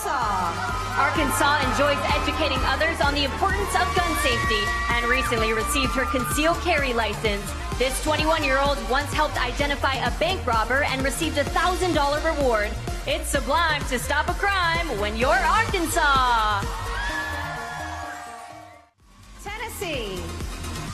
Arkansas. Arkansas enjoys educating others on the importance of gun safety and recently received her concealed carry license. This 21-year-old once helped identify a bank robber and received a $1,000 reward. It's sublime to stop a crime when you're Arkansas. Tennessee.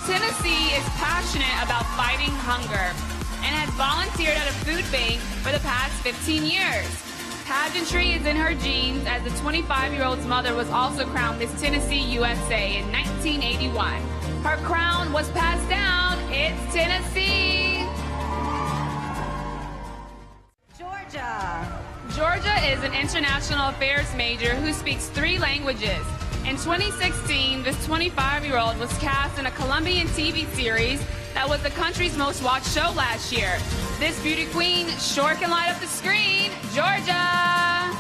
Tennessee is passionate about fighting hunger and has volunteered at a food bank for the past 15 years. Pageantry is in her genes, as the 25-year-old's mother was also crowned Miss Tennessee USA in 1981. Her crown was passed down. It's Tennessee. Georgia. Georgia is an international affairs major who speaks 3 languages. In 2016, this 25-year-old was cast in a Colombian TV series that was the country's most watched show last year. This beauty queen sure can light up the screen. Georgia!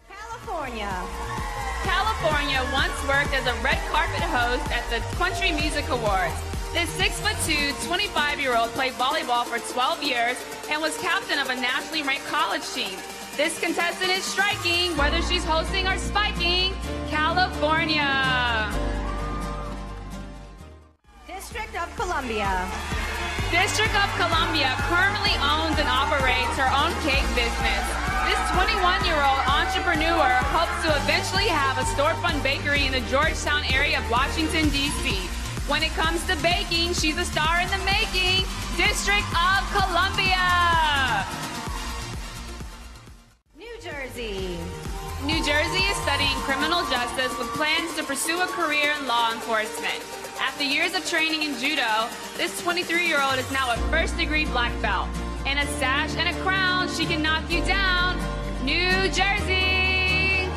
California. California once worked as a red carpet host at the Country Music Awards. This 6'2", 25-year-old played volleyball for 12 years and was captain of a nationally ranked college team. This contestant is striking, whether she's hosting or spiking. California. District of Columbia. District of Columbia currently owns and operates her own cake business. This 21-year-old entrepreneur hopes to eventually have a storefront bakery in the Georgetown area of Washington, D.C. When it comes to baking, she's a star in the making. District of Columbia. New Jersey. New Jersey is studying criminal justice with plans to pursue a career in law enforcement. After years of training in judo, this 23-year-old is now a first-degree black belt. In a sash and a crown, she can knock you down. New Jersey!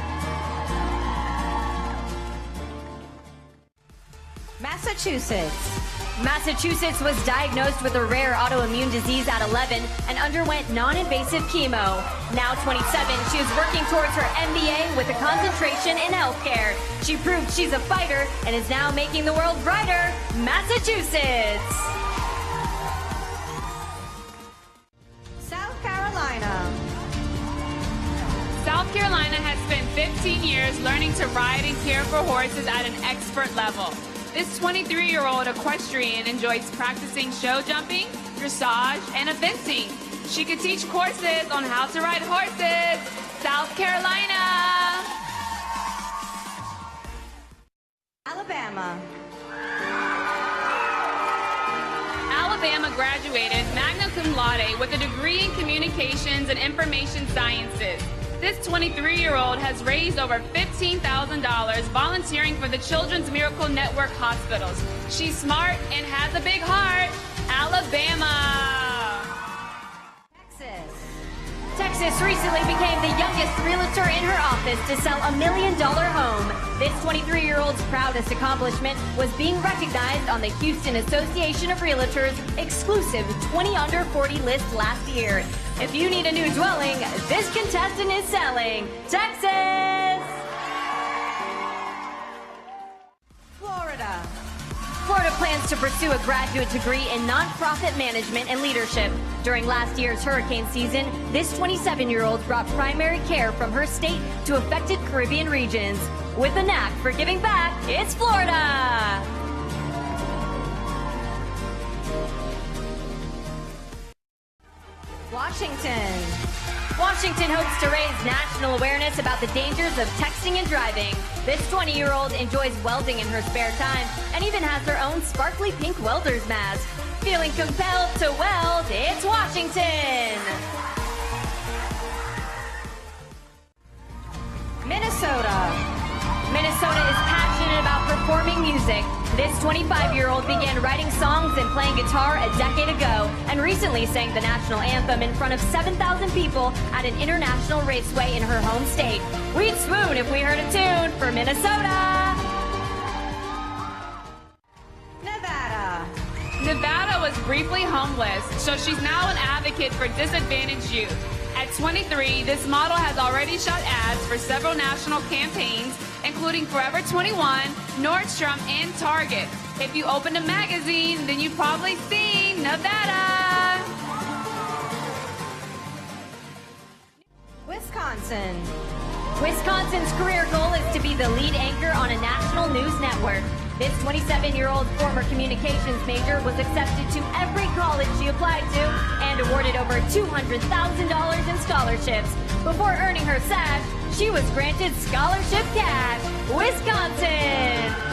Massachusetts. Massachusetts was diagnosed with a rare autoimmune disease at 11 and underwent non-invasive chemo. Now 27, she is working towards her MBA with a concentration in healthcare. She proved she's a fighter and is now making the world brighter. Massachusetts! South Carolina. South Carolina has spent 15 years learning to ride and care for horses at an expert level. This 23-year-old equestrian enjoys practicing show jumping, dressage, and eventing. She could teach courses on how to ride horses. South Carolina! Alabama. Alabama graduated magna cum laude with a degree in communications and information sciences. This 23-year-old has raised over $15,000 volunteering for the Children's Miracle Network hospitals. She's smart and has a big heart. Alabama. Texas recently became the youngest realtor in her office to sell $1 million home. This 23-year-old's proudest accomplishment was being recognized on the Houston Association of Realtors exclusive 20 under 40 list last year. If you need a new dwelling, this contestant is selling. Texas! Florida. Florida plans to pursue a graduate degree in nonprofit management and leadership. During last year's hurricane season, this 27-year-old brought primary care from her state to affected Caribbean regions. With a knack for giving back, it's Florida! Washington. Washington hopes to raise national awareness about the dangers of texting and driving. This 20-year-old enjoys welding in her spare time and even has her own sparkly pink welder's mask. Feeling compelled to weld, it's Washington! Minnesota. Minnesota is passionate about performing music. This 25-year-old began writing songs and playing guitar a decade ago and recently sang the national anthem in front of 7,000 people at an international raceway in her home state. We'd swoon if we heard a tune for Minnesota! Nevada. Nevada was briefly homeless, so she's now an advocate for disadvantaged youth. At 23, this model has already shot ads for several national campaigns, including Forever 21, Nordstrom, and Target. If you opened a magazine, then you've probably seen Nevada. Wisconsin. Wisconsin's career goal is to be the lead anchor on a national news network. This 27-year-old former communications major was accepted to every college she applied to and awarded over $200,000 in scholarships. Before earning her sash, she was granted scholarship cash. Wisconsin!